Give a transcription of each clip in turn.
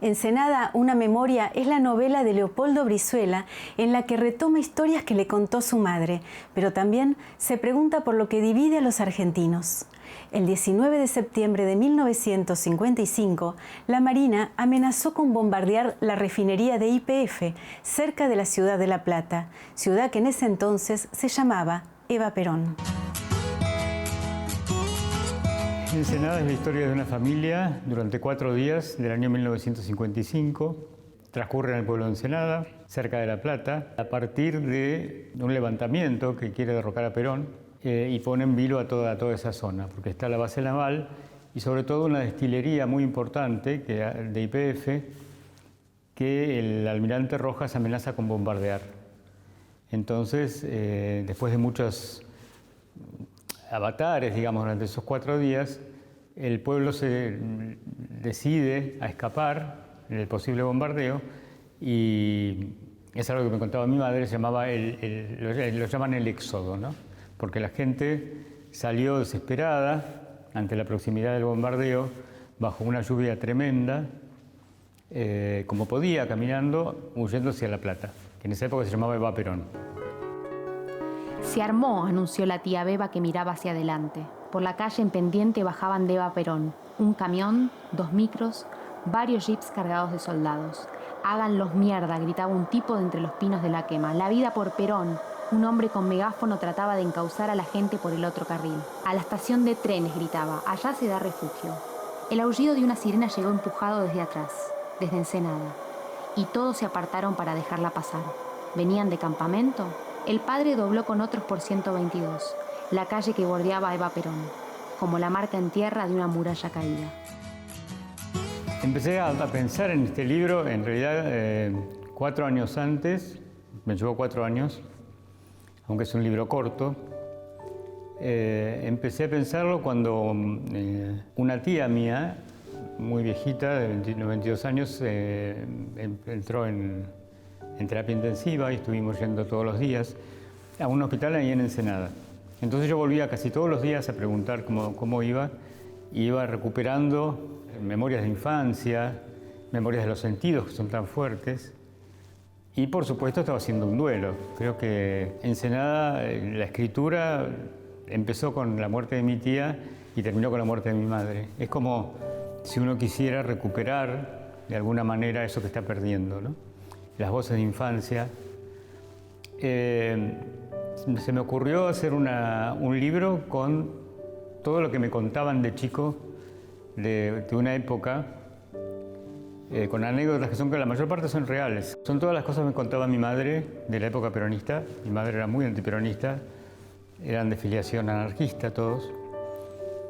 Ensenada, una memoria, es la novela de Leopoldo Brizuela en la que retoma historias que le contó su madre, pero también se pregunta por lo que divide a los argentinos. El 19 de septiembre de 1955, la Marina amenazó con bombardear la refinería de YPF, cerca de la ciudad de La Plata, ciudad que en ese entonces se llamaba Eva Perón. Ensenada es la historia de una familia durante 4 días del año 1955. Transcurre en el pueblo de Ensenada, cerca de La Plata, a partir de un levantamiento que quiere derrocar a Perón y pone en vilo a toda esa zona, porque está la base naval y sobre todo una destilería muy importante de YPF que el almirante Rojas amenaza con bombardear. Entonces, después de muchos avatares, digamos, durante esos 4 días, el pueblo se decide a escapar del posible bombardeo y es algo que me contaba mi madre, lo llaman el éxodo, ¿no? Porque la gente salió desesperada ante la proximidad del bombardeo, bajo una lluvia tremenda, como podía, caminando, huyendo hacia La Plata, que en esa época se llamaba Eva Perón. Se armó, anunció la tía Beba, que miraba hacia adelante. Por la calle en pendiente bajaban de Eva Perón. Un camión, 2 micros, varios jeeps cargados de soldados. «Háganlos mierda», gritaba un tipo de entre los pinos de la quema. «La vida por Perón». Un hombre con megáfono trataba de encauzar a la gente por el otro carril. «A la estación de trenes», gritaba. «Allá se da refugio». El aullido de una sirena llegó empujado desde atrás, desde Ensenada. Y todos se apartaron para dejarla pasar. ¿Venían de campamento? El padre dobló con otros por 122, la calle que bordeaba a Eva Perón, como la marca en tierra de una muralla caída. Empecé a pensar en este libro, en realidad 4 años antes, me llevó 4 años, aunque es un libro corto. Empecé a pensarlo cuando una tía mía, muy viejita, de 22 años, entró en terapia intensiva y estuvimos yendo todos los días a un hospital ahí en Ensenada. Entonces yo volvía casi todos los días a preguntar cómo iba, y iba recuperando memorias de infancia, memorias de los sentidos que son tan fuertes, y por supuesto estaba haciendo un duelo. Creo que Ensenada, la escritura empezó con la muerte de mi tía y terminó con la muerte de mi madre. Es como si uno quisiera recuperar de alguna manera eso que está perdiendo, ¿no? Las voces de infancia. Se me ocurrió hacer un libro con todo lo que me contaban de chico de una época, con anécdotas que la mayor parte son reales. Son todas las cosas que me contaba mi madre de la época peronista. Mi madre era muy antiperonista, eran de filiación anarquista todos.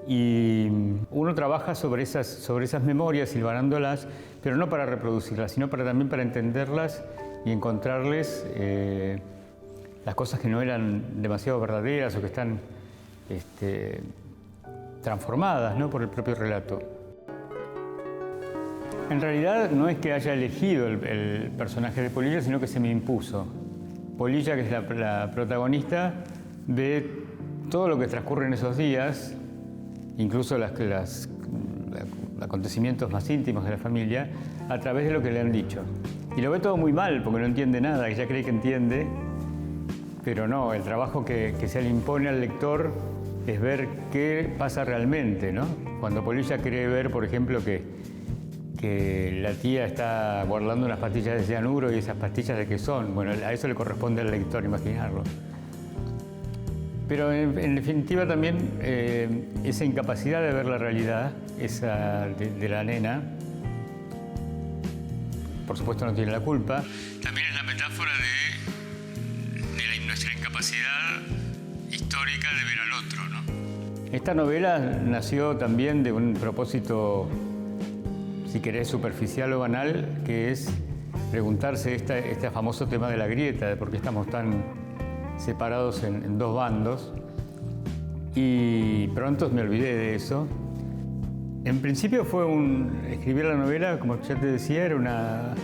Y uno trabaja sobre esas memorias, hilvanándolas, pero no para reproducirlas, sino también para entenderlas y encontrarles las cosas que no eran demasiado verdaderas o que están transformadas, ¿no?, por el propio relato. En realidad no es que haya elegido el personaje de Polilla, sino que se me impuso. Polilla, que es la protagonista, ve todo lo que transcurre en esos días, incluso los acontecimientos más íntimos de la familia, a través de lo que le han dicho. Y lo ve todo muy mal, porque no entiende nada, ella cree que entiende, pero no, el trabajo que se le impone al lector es ver qué pasa realmente, ¿no? Cuando Polilla quiere ver, por ejemplo, que la tía está guardando unas pastillas de cianuro y esas pastillas de qué son, bueno, a eso le corresponde al lector imaginarlo. Pero en definitiva también esa incapacidad de ver la realidad, esa de la nena, por supuesto no tiene la culpa. También es la metáfora de nuestra incapacidad histórica de ver al otro, ¿no? Esta novela nació también de un propósito, si querés, superficial o banal, que es preguntarse este famoso tema de la grieta, de por qué estamos tan separados en 2 bandos, y pronto me olvidé de eso. En principio escribir la novela, como ya te decía, era una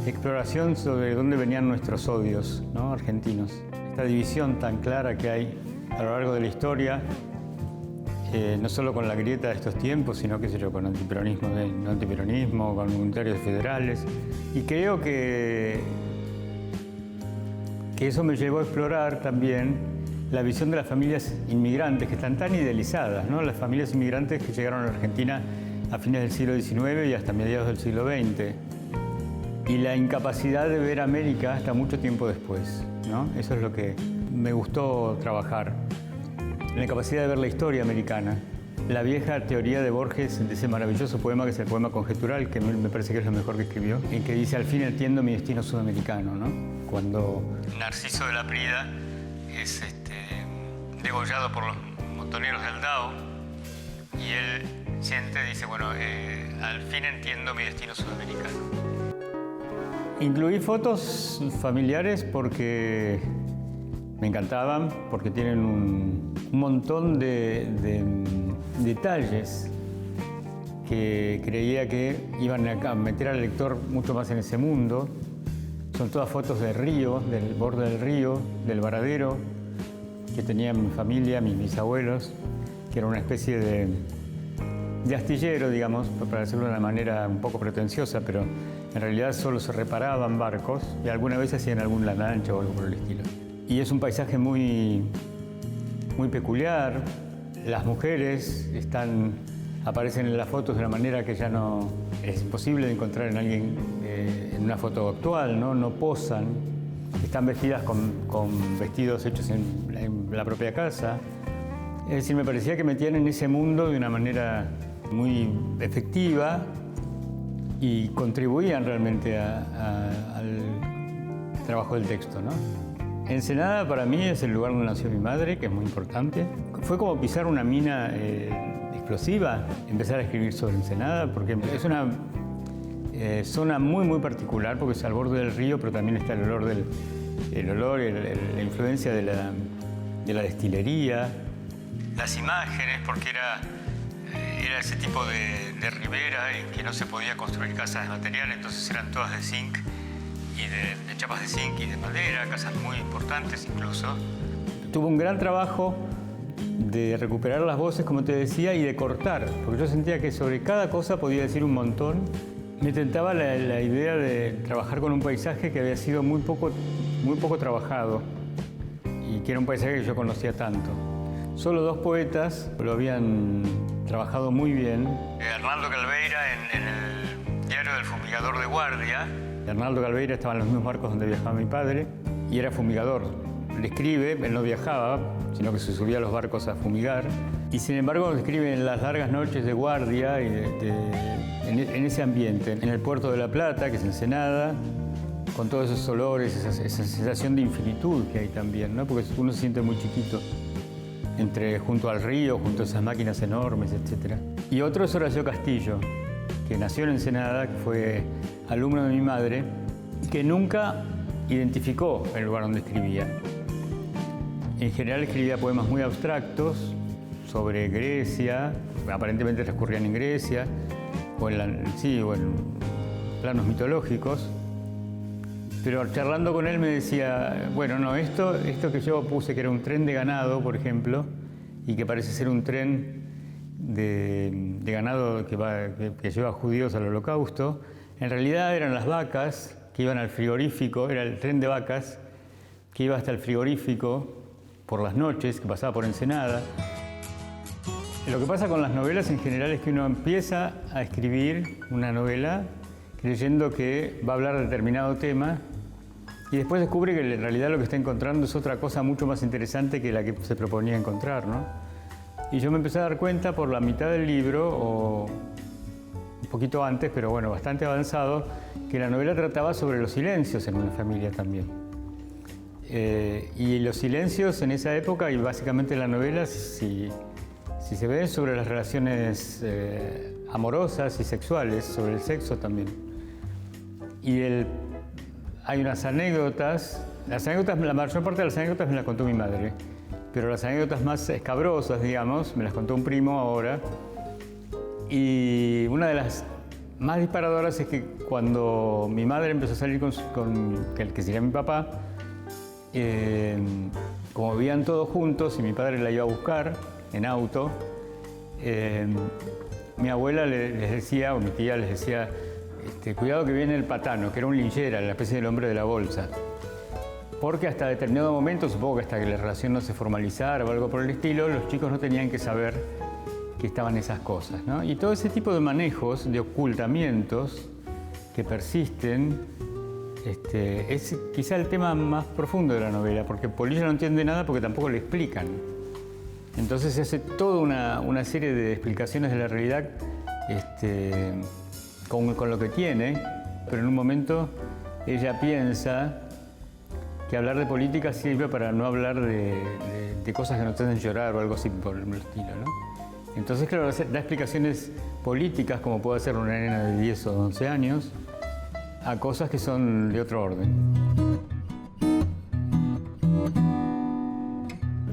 exploración sobre dónde venían nuestros odios, ¿no?, argentinos. Esta división tan clara que hay a lo largo de la historia, no solo con la grieta de estos tiempos, sino, qué sé yo, con antiperonismo, con unitarios federales. Y creo que eso me llevó a explorar también la visión de las familias inmigrantes, que están tan idealizadas, ¿no? Las familias inmigrantes que llegaron a la Argentina a fines del siglo XIX y hasta mediados del siglo XX. Y la incapacidad de ver América hasta mucho tiempo después, ¿no? Eso es lo que me gustó trabajar. La incapacidad de ver la historia americana. La vieja teoría de Borges, de ese maravilloso poema que es el poema conjetural, que me parece que es lo mejor que escribió, en que dice: al fin entiendo mi destino sudamericano, ¿no? Cuando Narciso de la Prida es degollado por los montoneros del Dao y él dice, bueno, al fin entiendo mi destino sudamericano. Incluí fotos familiares porque me encantaban, porque tienen un montón de detalles que creía que iban a meter al lector mucho más en ese mundo. Son todas fotos del río, del borde del río, del varadero, que tenía mi familia, mis bisabuelos, que era una especie de astillero, digamos, para decirlo de una manera un poco pretenciosa, pero en realidad solo se reparaban barcos y alguna vez hacían algún lancha o algo por el estilo. Y es un paisaje muy peculiar. Las mujeres aparecen en las fotos de una manera que ya no es imposible de encontrar en alguien en una foto actual, ¿no? No posan, están vestidas con vestidos hechos en la propia casa. Es decir, me parecía que metían en ese mundo de una manera muy efectiva y contribuían realmente al trabajo del texto, ¿no? Ensenada para mí es el lugar donde nació mi madre, que es muy importante. Fue como pisar una mina explosiva, empezar a escribir sobre Ensenada, porque es una zona muy particular, porque es al borde del río, pero también está el olor la influencia de la destilería, las imágenes, porque era ese tipo de ribera en que no se podía construir casas de material, entonces eran todas de zinc y de chapas de zinc y de madera, casas muy importantes incluso. Tuve un gran trabajo de recuperar las voces, como te decía, y de cortar, porque yo sentía que sobre cada cosa podía decir un montón. Me tentaba la idea de trabajar con un paisaje que había sido muy poco trabajado y que era un paisaje que yo conocía tanto. Solo dos poetas lo habían trabajado muy bien. Arnaldo Calveira en el diario del fumigador de guardia. Arnaldo Calveira estaba en los mismos barcos donde viajaba mi padre y era fumigador. Le escribe, él no viajaba, sino que se subía a los barcos a fumigar. Y sin embargo escribe en las largas noches de guardia y en ese ambiente, en el puerto de La Plata, que es Ensenada, con todos esos olores, esa sensación de infinitud que hay también, ¿no? Porque uno se siente muy chiquito junto al río, junto a esas máquinas enormes, etc. Y otro es Horacio Castillo, que nació en Ensenada, que fue alumno de mi madre, y que nunca identificó el lugar donde escribía. En general escribía poemas muy abstractos sobre Grecia, aparentemente transcurrían en Grecia, o en planos mitológicos. Pero charlando con él me decía, bueno, no, esto que yo puse que era un tren de ganado, por ejemplo, y que parece ser un tren de ganado que lleva judíos al Holocausto, en realidad eran las vacas que iban al frigorífico, era el tren de vacas que iba hasta el frigorífico por las noches, que pasaba por Ensenada. Lo que pasa con las novelas en general es que uno empieza a escribir una novela creyendo que va a hablar de determinado tema y después descubre que en realidad lo que está encontrando es otra cosa mucho más interesante que la que se proponía encontrar, ¿no? Y yo me empecé a dar cuenta por la mitad del libro, o un poquito antes, pero bueno, bastante avanzado, que la novela trataba sobre los silencios en una familia también. Y los silencios en esa época, y básicamente en la novela, si se ven sobre las relaciones amorosas y sexuales, sobre el sexo también. Y hay unas anécdotas, la mayor parte de las anécdotas me las contó mi madre, pero las anécdotas más escabrosas, digamos, me las contó un primo ahora. Y una de las más disparadoras es que cuando mi madre empezó a salir con el que sería mi papá, como vivían todos juntos y mi padre la iba a buscar en auto, mi abuela les decía, o mi tía les decía, cuidado que viene el patano, que era un linchera, la especie del hombre de la bolsa. Porque hasta determinado momento, supongo que hasta que la relación no se formalizara o algo por el estilo, los chicos no tenían que saber que estaban esas cosas, ¿no? Y todo ese tipo de manejos, de ocultamientos que persisten, es quizá el tema más profundo de la novela, porque Polilla no entiende nada porque tampoco le explican. Entonces se hace toda una serie de explicaciones de la realidad con lo que tiene, pero en un momento ella piensa que hablar de política sirve para no hablar de cosas que nos hacen llorar o algo así por el estilo, ¿no? Entonces, claro, da explicaciones políticas, como puede ser una nena de 10 o 11 años, a cosas que son de otro orden.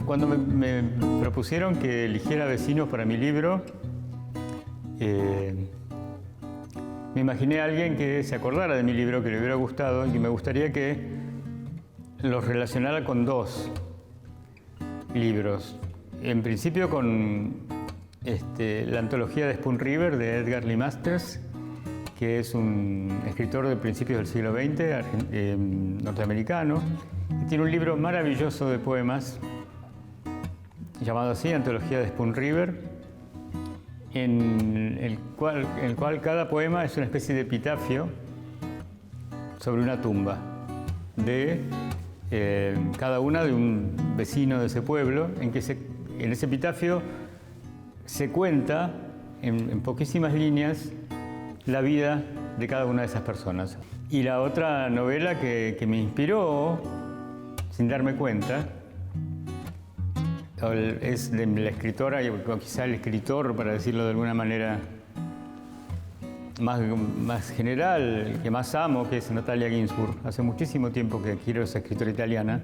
Cuando me propusieron que eligiera vecinos para mi libro, me imaginé a alguien que se acordara de mi libro, que le hubiera gustado y que me gustaría que los relacionara con dos libros. En principio con la antología de Spoon River de Edgar Lee Masters, que es un escritor de principios del siglo XX, norteamericano, y tiene un libro maravilloso de poemas llamado así, Antología de Spoon River, en el cual cada poema es una especie de epitafio sobre una tumba de cada una de un vecino de ese pueblo, en ese epitafio se cuenta en poquísimas líneas la vida de cada una de esas personas. Y la otra novela que me inspiró, sin darme cuenta, es de la escritora, o quizá el escritor, para decirlo de alguna manera más general, que más amo, que es Natalia Ginzburg. Hace muchísimo tiempo que quiero esa escritora italiana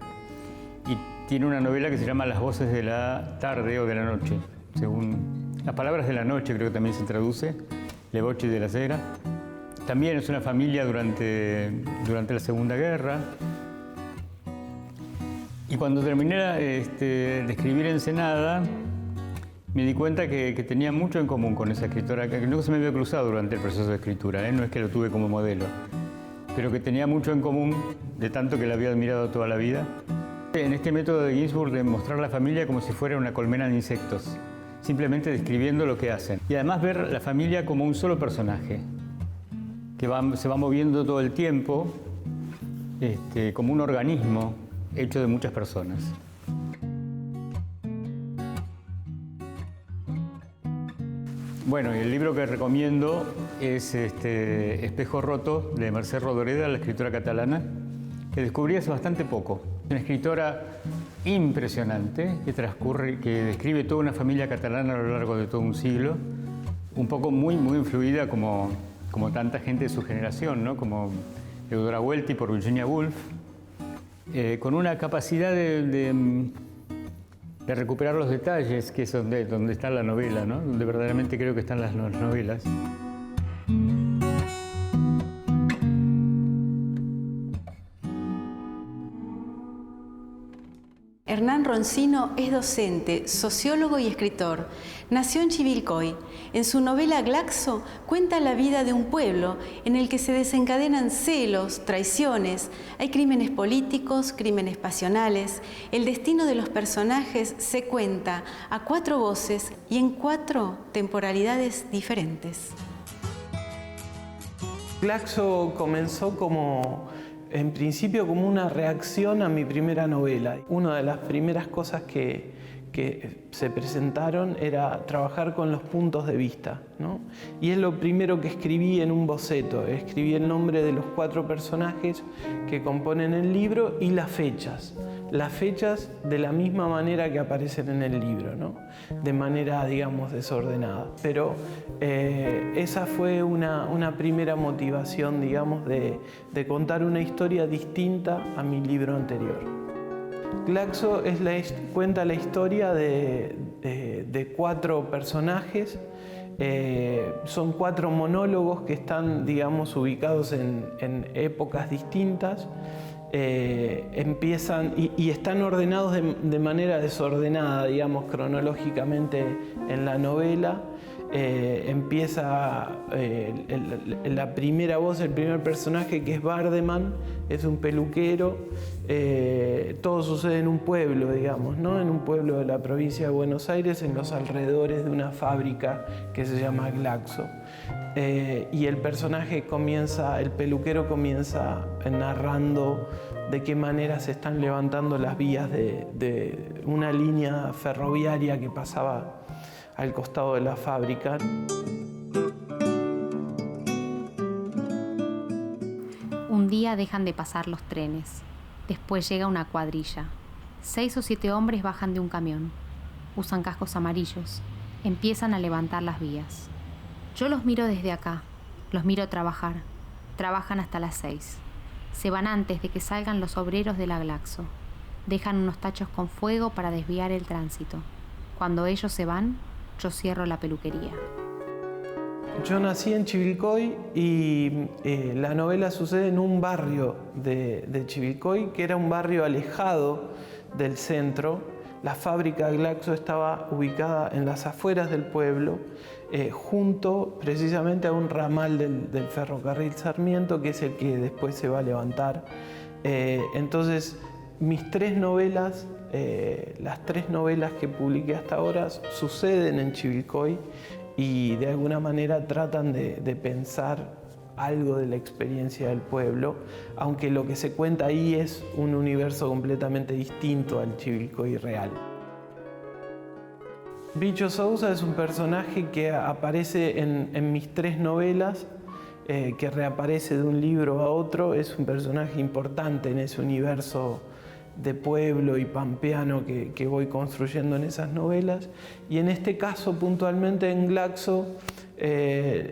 y tiene una novela que se llama Las voces de la tarde o de la noche, según las palabras de la noche, creo que también se traduce, Le voci della sera. También es una familia durante la Segunda Guerra. Y cuando terminé de escribir Ensenada, me di cuenta que tenía mucho en común con esa escritora, que no se me había cruzado durante el proceso de escritura, no es que lo tuve como modelo, pero que tenía mucho en común, de tanto que la había admirado toda la vida. En este método de Ginzburg de mostrar la familia como si fuera una colmena de insectos, simplemente describiendo lo que hacen. Y además ver la familia como un solo personaje, que se va moviendo todo el tiempo, como un organismo hecho de muchas personas. Bueno, y el libro que recomiendo es Espejo roto, de Mercè Rodoreda, la escritora catalana, que descubrí hace bastante poco. Una escritora impresionante que describe toda una familia catalana a lo largo de todo un siglo, un poco muy influida como tanta gente de su generación, ¿no? Como Eudora Welty por Virginia Woolf, con una capacidad de recuperar los detalles, que es donde está la novela, ¿no? Donde verdaderamente creo que están las novelas. Hernán Roncino es docente, sociólogo y escritor. Nació en Chivilcoy. En su novela Glaxo cuenta la vida de un pueblo en el que se desencadenan celos, traiciones, hay crímenes políticos, crímenes pasionales. El destino de los personajes se cuenta a 4 voces y en 4 temporalidades diferentes. Glaxo comenzó en principio como una reacción a mi primera novela. Una de las primeras cosas que se presentaron era trabajar con los puntos de vista, ¿no? Y es lo primero que escribí en un boceto. Escribí el nombre de los 4 personajes que componen el libro y las fechas. Las fechas de la misma manera que aparecen en el libro, ¿no? De manera, digamos, desordenada. Pero esa fue una primera motivación, digamos, de contar una historia distinta a mi libro anterior. Glaxo cuenta la historia de 4 personajes. Son 4 monólogos que están, digamos, ubicados en épocas distintas. empiezan y están ordenados de manera desordenada, digamos, cronológicamente en la novela. Empieza la primera voz, el primer personaje, que es Bardeman, es un peluquero. Todo sucede en un pueblo, digamos, ¿no? En un pueblo de la provincia de Buenos Aires, en los alrededores de una fábrica que se llama Glaxo. Y el personaje el peluquero comienza narrando de qué manera se están levantando las vías de una línea ferroviaria que pasaba al costado de la fábrica. Un día dejan de pasar los trenes. Después llega una cuadrilla. 6 o 7 hombres bajan de un camión. Usan cascos amarillos. Empiezan a levantar las vías. Yo los miro desde acá. Los miro trabajar. Trabajan hasta las 6. Se van antes de que salgan los obreros de la Glaxo. Dejan unos tachos con fuego para desviar el tránsito. Cuando ellos se van, yo cierro la peluquería. Yo nací en Chivilcoy y la novela sucede en un barrio de Chivilcoy, que era un barrio alejado del centro. La fábrica de Glaxo estaba ubicada en las afueras del pueblo, junto precisamente a un ramal del ferrocarril Sarmiento, que es el que después se va a levantar. Entonces, mis 3 novelas, las 3 novelas que publiqué hasta ahora, suceden en Chivilcoy y de alguna manera tratan de pensar algo de la experiencia del pueblo, aunque lo que se cuenta ahí es un universo completamente distinto al Chivilcoy real. Bicho Sousa es un personaje que aparece en mis 3 novelas, que reaparece de un libro a otro. Es un personaje importante en ese universo de pueblo y pampeano que voy construyendo en esas novelas. Y en este caso, puntualmente en Glaxo,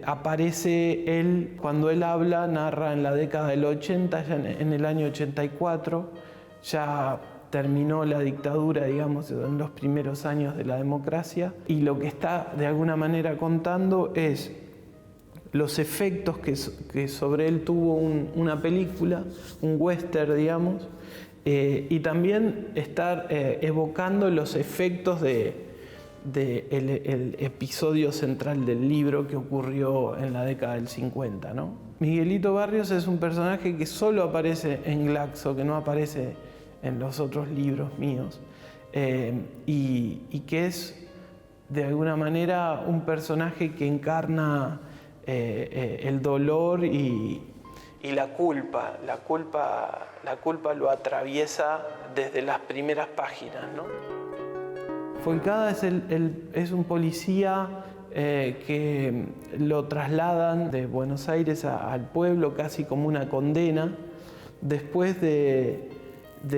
aparece él, cuando él habla, narra en la década del 80, ya en el año 84, ya terminó la dictadura, digamos, en los primeros años de la democracia, y lo que está de alguna manera contando es los efectos que sobre él tuvo una película, un western, digamos, y también estar evocando los efectos del episodio central del libro que ocurrió en la década del 50, ¿no? Miguelito Barrios es un personaje que solo aparece en Glaxo, que no aparece en los otros libros míos, y que es de alguna manera un personaje que encarna el dolor y la culpa. La culpa lo atraviesa desde las primeras páginas, ¿no? Foicada es un policía que lo trasladan de Buenos Aires al pueblo casi como una condena, después de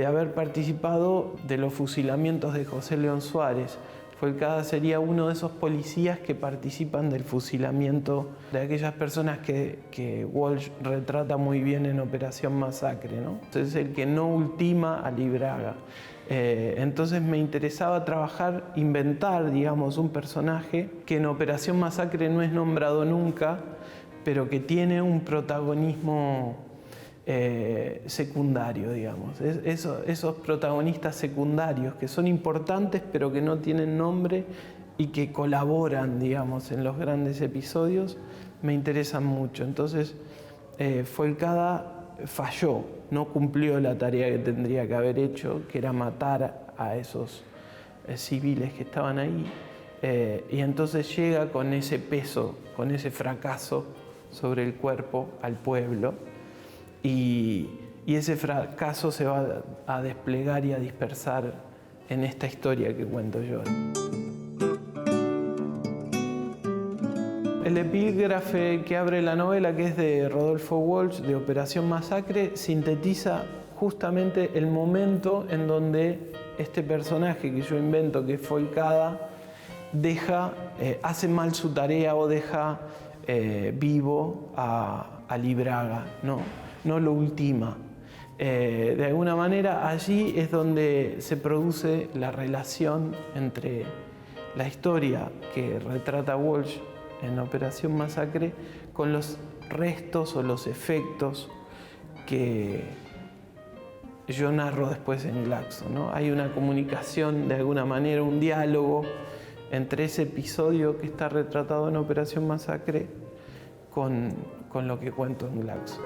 haber participado de los fusilamientos de José León Suárez. Foicada sería uno de esos policías que participan del fusilamiento de aquellas personas que Walsh retrata muy bien en Operación Masacre, ¿no? Es el que no ultima a Libraga. Entonces me interesaba inventar, digamos, un personaje que en Operación Masacre no es nombrado nunca, pero que tiene un protagonismo secundario, digamos. Esos protagonistas secundarios que son importantes pero que no tienen nombre y que colaboran, digamos, en los grandes episodios, me interesan mucho. Entonces, Foicada falló, no cumplió la tarea que tendría que haber hecho, que era matar a esos civiles que estaban ahí, y entonces llega con ese peso, con ese fracaso sobre el cuerpo al pueblo. Y ese fracaso se va a desplegar y a dispersar en esta historia que cuento yo. El epígrafe que abre la novela, que es de Rodolfo Walsh, de Operación Masacre, sintetiza justamente el momento en donde este personaje que yo invento, que es Foicada, hace mal su tarea o deja vivo a Libraga, no lo ultima. De alguna manera allí es donde se produce la relación entre la historia que retrata Walsh en Operación Masacre con los restos o los efectos que yo narro después en Glaxo, ¿no? Hay una comunicación, de alguna manera, un diálogo entre ese episodio que está retratado en Operación Masacre con lo que cuento en Glaxo.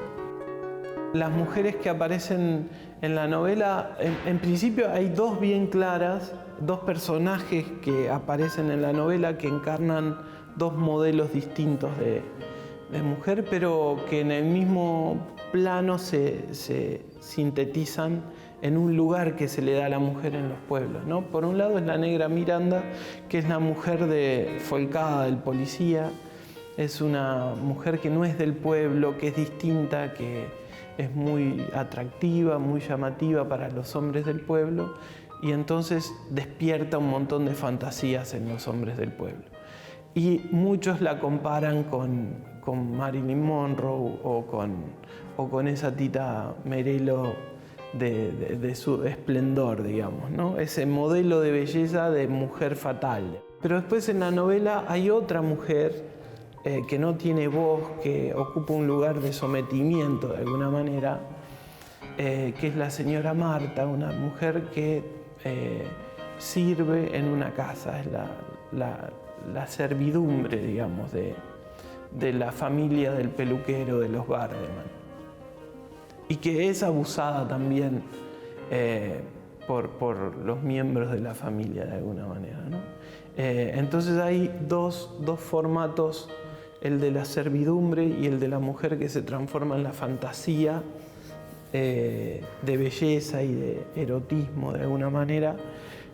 Las mujeres que aparecen en la novela, en principio hay dos bien claras, dos personajes que aparecen en la novela que encarnan dos modelos distintos de mujer, pero que en el mismo plano se sintetizan en un lugar que se le da a la mujer en los pueblos, ¿no? Por un lado es la negra Miranda, que es la mujer folcada del policía, es una mujer que no es del pueblo, que es distinta, que es muy atractiva, muy llamativa para los hombres del pueblo, y entonces despierta un montón de fantasías en los hombres del pueblo. Y muchos la comparan con Marilyn Monroe o con esa Tita Merelo de su esplendor, digamos, ¿no? Ese modelo de belleza de mujer fatal. Pero después en la novela hay otra mujer que no tiene voz, que ocupa un lugar de sometimiento de alguna manera, que es la señora Marta, una mujer que sirve en una casa, es la servidumbre, digamos, de la familia del peluquero de los Gardeman, y que es abusada también por los miembros de la familia de alguna manera, ¿no? Entonces hay dos formatos, el de la servidumbre y el de la mujer que se transforma en la fantasía de belleza y de erotismo de alguna manera,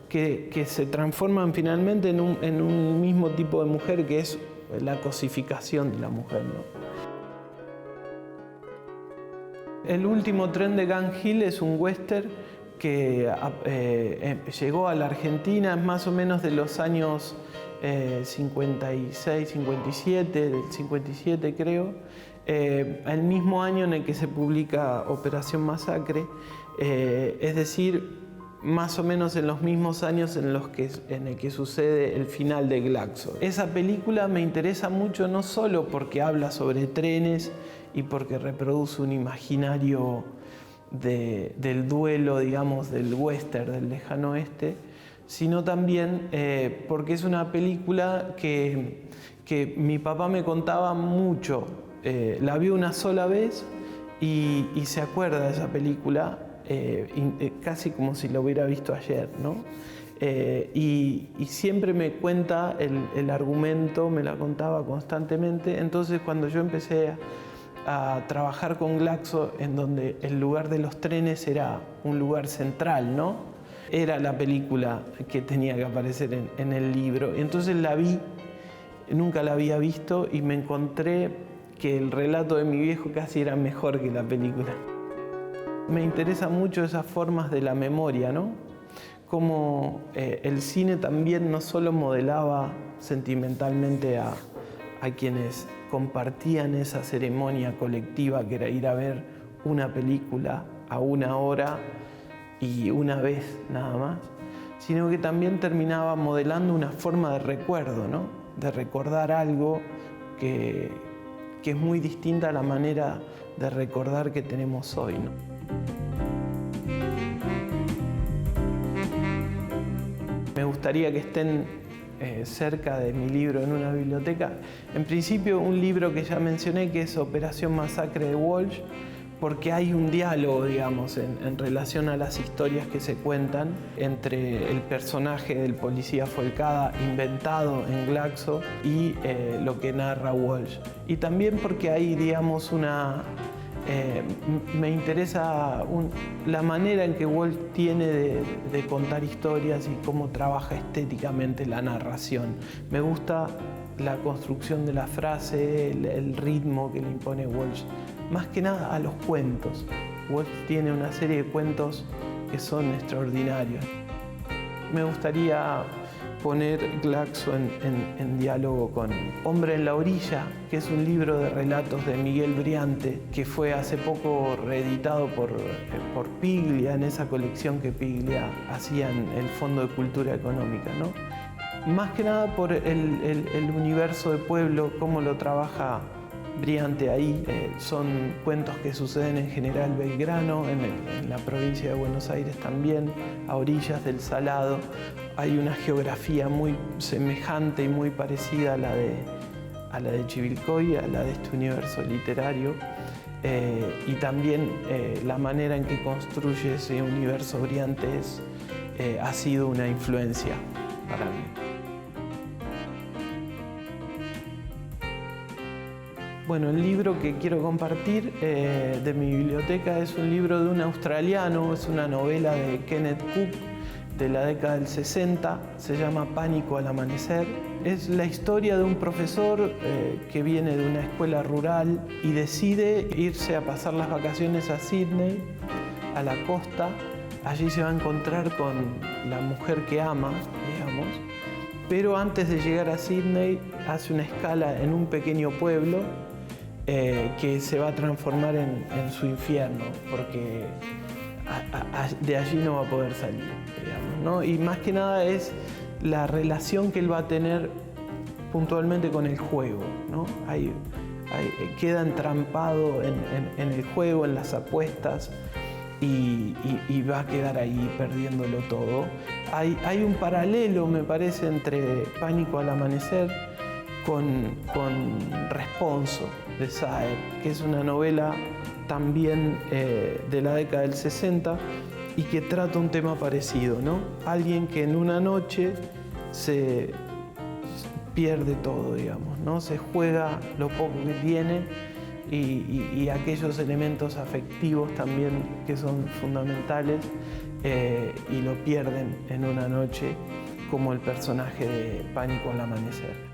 que se transforman finalmente en un mismo tipo de mujer, que es la cosificación de la mujer, ¿no? El último tren de Gang Hill es un western que llegó a la Argentina más o menos de los años 56, 57, del 57 creo, el mismo año en el que se publica Operación Masacre, es decir, más o menos en los mismos años en el que sucede el final de Glaxo. Esa película me interesa mucho no solo porque habla sobre trenes y porque reproduce un imaginario del duelo, digamos, del western, del lejano oeste, sino también porque es una película que mi papá me contaba mucho. La vio una sola vez y se acuerda de esa película, casi como si la hubiera visto ayer, ¿no? Y siempre me cuenta el argumento, me la contaba constantemente. Entonces cuando yo empecé a trabajar con Glaxo, en donde el lugar de los trenes era un lugar central, ¿no? Era la película que tenía que aparecer en el libro. Entonces la vi, nunca la había visto, y me encontré que el relato de mi viejo casi era mejor que la película. Me interesan mucho esas formas de la memoria, ¿no? Como el cine también no solo modelaba sentimentalmente a quienes compartían esa ceremonia colectiva que era ir a ver una película a una hora y una vez nada más, sino que también terminaba modelando una forma de recuerdo, ¿no? De recordar algo que es muy distinta a la manera de recordar que tenemos hoy, ¿no? Me gustaría que estén cerca de mi libro en una biblioteca. En principio, un libro que ya mencioné, que es Operación Masacre de Walsh, porque hay un diálogo, digamos, en relación a las historias que se cuentan entre el personaje del policía Folcada inventado en Glaxo y lo que narra Walsh. Y también porque hay, digamos, me interesa la manera en que Walsh tiene de contar historias y cómo trabaja estéticamente la narración. Me gusta la construcción de la frase, el ritmo que le impone Walsh, más que nada a los cuentos. Walsh tiene una serie de cuentos que son extraordinarios. Me gustaría poner Glaxo en diálogo con Hombre en la orilla, que es un libro de relatos de Miguel Briante, que fue hace poco reeditado por Piglia, en esa colección que Piglia hacía en el Fondo de Cultura Económica, ¿no? Más que nada por el universo de pueblo, cómo lo trabaja Briante ahí. Son cuentos que suceden en General Belgrano, en la provincia de Buenos Aires también, a orillas del Salado. Hay una geografía muy semejante y muy parecida a la de Chivilcoy, a la de este universo literario. Y también la manera en que construye ese universo Briante ha sido una influencia para mí. Bueno, el libro que quiero compartir de mi biblioteca es un libro de un australiano, es una novela de Kenneth Cook de la década del 60, se llama Pánico al amanecer. Es la historia de un profesor que viene de una escuela rural y decide irse a pasar las vacaciones a Sydney, a la costa. Allí se va a encontrar con la mujer que ama, digamos, pero antes de llegar a Sydney hace una escala en un pequeño pueblo que se va a transformar en su infierno, porque de allí no va a poder salir, digamos, ¿no? Y más que nada es la relación que él va a tener puntualmente con el juego, ¿no? Queda entrampado en el juego, en las apuestas, y va a quedar ahí perdiéndolo todo. Hay un paralelo, me parece, entre Pánico al amanecer con Responso de Saer, que es una novela también de la década del 60 y que trata un tema parecido, ¿no? Alguien que en una noche se pierde todo, digamos, ¿no? Se juega lo poco que tiene y aquellos elementos afectivos también que son fundamentales y lo pierden en una noche, como el personaje de Pánico al amanecer.